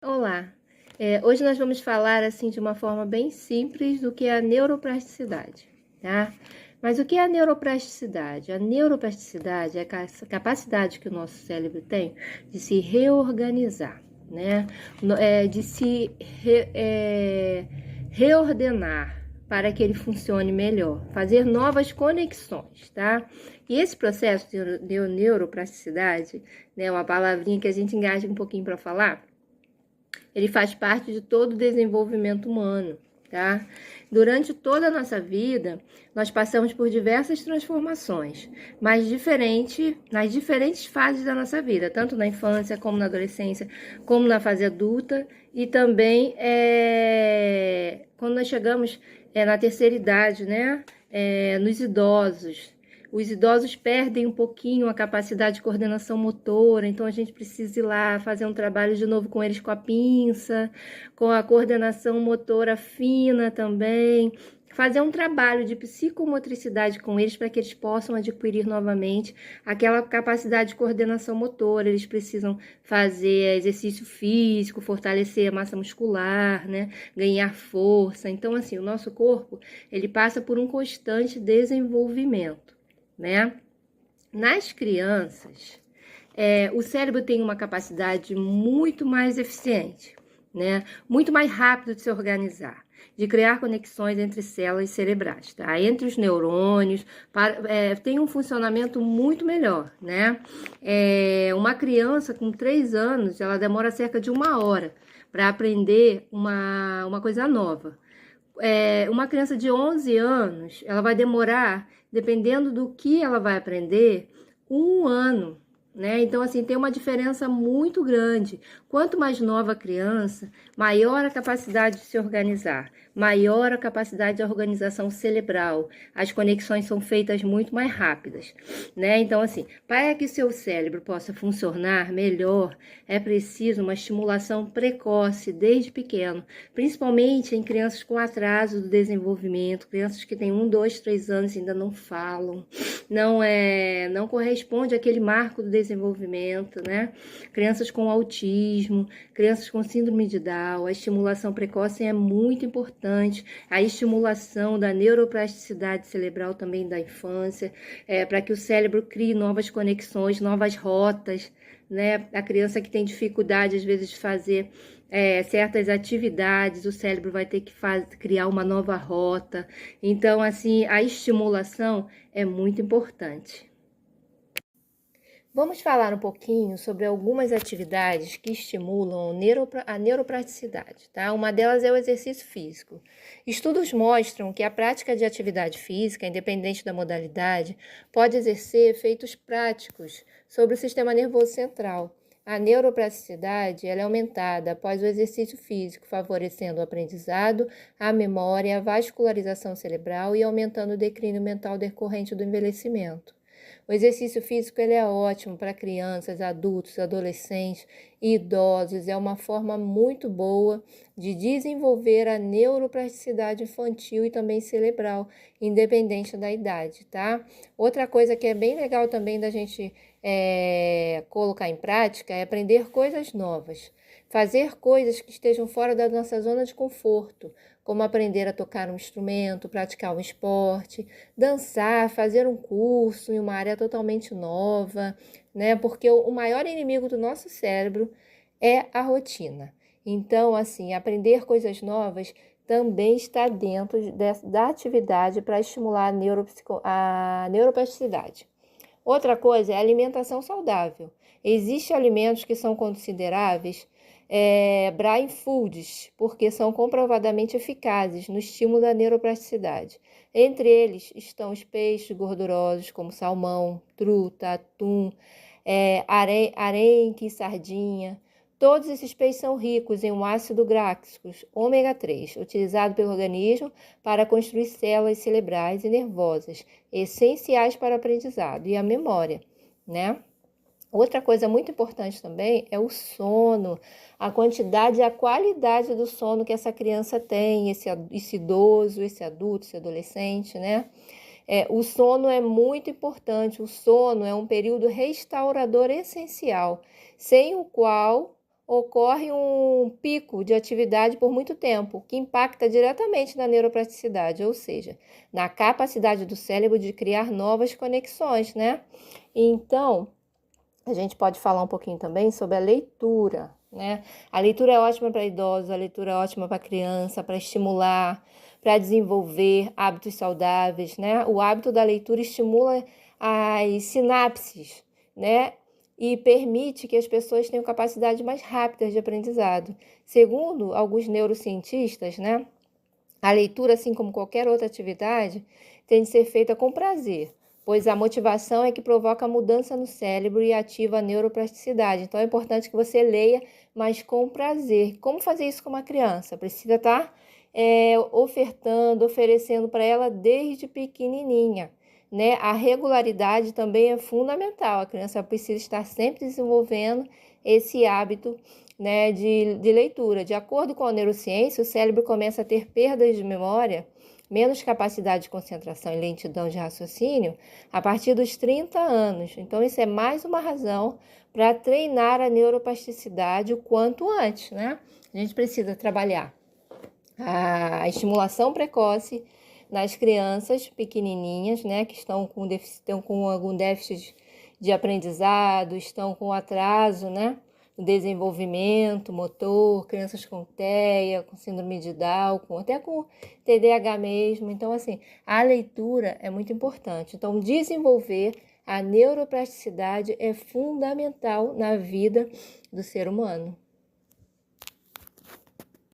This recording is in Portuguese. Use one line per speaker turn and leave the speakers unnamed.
Olá! Hoje nós vamos falar assim de uma forma bem simples do que é a neuroplasticidade, tá? Mas o que é a neuroplasticidade? A neuroplasticidade é a capacidade que o nosso cérebro tem de se reorganizar, né? De se reordenar para que ele funcione melhor, fazer novas conexões, tá? E esse processo de neuroplasticidade, né, uma palavrinha que a gente engaja um pouquinho para falar, ele faz parte de todo o desenvolvimento humano, tá? Durante toda a nossa vida, nós passamos por diversas transformações, mas nas diferentes fases da nossa vida, tanto na infância, como na adolescência, como na fase adulta, e também quando nós chegamos na terceira idade, né? Nos idosos. Os idosos perdem um pouquinho a capacidade de coordenação motora, então a gente precisa ir lá fazer um trabalho de novo com eles com a pinça, com a coordenação motora fina também, fazer um trabalho de psicomotricidade com eles para que eles possam adquirir novamente aquela capacidade de coordenação motora. Eles precisam fazer exercício físico, fortalecer a massa muscular, né? Ganhar força. Então, assim, o nosso corpo, ele passa por um constante desenvolvimento, né? Nas crianças, o cérebro tem uma capacidade muito mais eficiente, né? Muito mais rápido de se organizar, de criar conexões entre células cerebrais, tá? Entre os neurônios, tem um funcionamento muito melhor, né? Uma criança com 3 anos, ela demora cerca de 1 hora para aprender uma coisa nova. Uma criança de 11 anos, ela vai demorar, dependendo do que ela vai aprender, 1 ano, né? Então, assim, tem uma diferença muito grande. Quanto mais nova a criança, maior a capacidade de se organizar, maior a capacidade de organização cerebral. As conexões são feitas muito mais rápidas, né? Então, assim, para que seu cérebro possa funcionar melhor, é preciso uma estimulação precoce desde pequeno, principalmente em crianças com atraso do desenvolvimento, crianças que têm 1, 2, 3 anos e ainda não falam, não corresponde àquele marco do desenvolvimento, né? Crianças com autismo, crianças com síndrome de Down, a estimulação precoce é muito importante, a estimulação da neuroplasticidade cerebral também da infância, para que o cérebro crie novas conexões, novas rotas, né? A criança que tem dificuldade, às vezes, de fazer certas atividades, o cérebro vai ter que criar uma nova rota. Então, assim, a estimulação é muito importante. Vamos falar um pouquinho sobre algumas atividades que estimulam a neuroplasticidade, tá? Uma delas é o exercício físico. Estudos mostram que a prática de atividade física, independente da modalidade, pode exercer efeitos práticos sobre o sistema nervoso central. A neuroplasticidade ela é aumentada após o exercício físico, favorecendo o aprendizado, a memória, a vascularização cerebral e aumentando o declínio mental decorrente do envelhecimento. O exercício físico ele é ótimo para crianças, adultos, adolescentes e idosos. É uma forma muito boa de desenvolver a neuroplasticidade infantil e também cerebral, independente da idade, tá? Outra coisa que é bem legal também da gente colocar em prática é aprender coisas novas. Fazer coisas que estejam fora da nossa zona de conforto, como aprender a tocar um instrumento, praticar um esporte, dançar, fazer um curso em uma área totalmente nova, né? Porque o maior inimigo do nosso cérebro é a rotina. Então, assim, aprender coisas novas também está dentro da atividade para estimular a neuroplasticidade. Outra coisa é a alimentação saudável. Existem alimentos que são consideráveis brain foods, porque são comprovadamente eficazes no estímulo da neuroplasticidade. Entre eles estão os peixes gordurosos, como salmão, truta, atum, arenque e sardinha. Todos esses peixes são ricos em um ácido gráfico, ômega 3, utilizado pelo organismo para construir células cerebrais e nervosas, essenciais para o aprendizado e a memória, né? Outra coisa muito importante também é o sono, a quantidade e a qualidade do sono que essa criança tem, esse idoso, esse adulto, esse adolescente, né? O sono é muito importante, o sono é um período restaurador essencial, sem o qual ocorre um pico de atividade por muito tempo, que impacta diretamente na neuroplasticidade, ou seja, na capacidade do cérebro de criar novas conexões, né? Então, a gente pode falar um pouquinho também sobre a leitura, né? A leitura é ótima para idosos, a leitura é ótima para criança, para estimular, para desenvolver hábitos saudáveis, né? O hábito da leitura estimula as sinapses, né? E permite que as pessoas tenham capacidades mais rápidas de aprendizado. Segundo alguns neurocientistas, né? A leitura, assim como qualquer outra atividade, tem de ser feita com prazer, pois a motivação é que provoca mudança no cérebro e ativa a neuroplasticidade. Então é importante que você leia, mas com prazer. Como fazer isso com uma criança? Precisa estar oferecendo para ela desde pequenininha. Né? A regularidade também é fundamental. A criança precisa estar sempre desenvolvendo esse hábito, né, de leitura. De acordo com a neurociência, o cérebro começa a ter perdas de memória, menos capacidade de concentração e lentidão de raciocínio a partir dos 30 anos. Então, isso é mais uma razão para treinar a neuroplasticidade o quanto antes, né? A gente precisa trabalhar a estimulação precoce nas crianças pequenininhas, né, que estão com algum déficit de aprendizado, estão com atraso, né, no desenvolvimento motor, crianças com TEA, com síndrome de Down, até com TDAH mesmo. Então, assim, a leitura é muito importante. Então, desenvolver a neuroplasticidade é fundamental na vida do ser humano.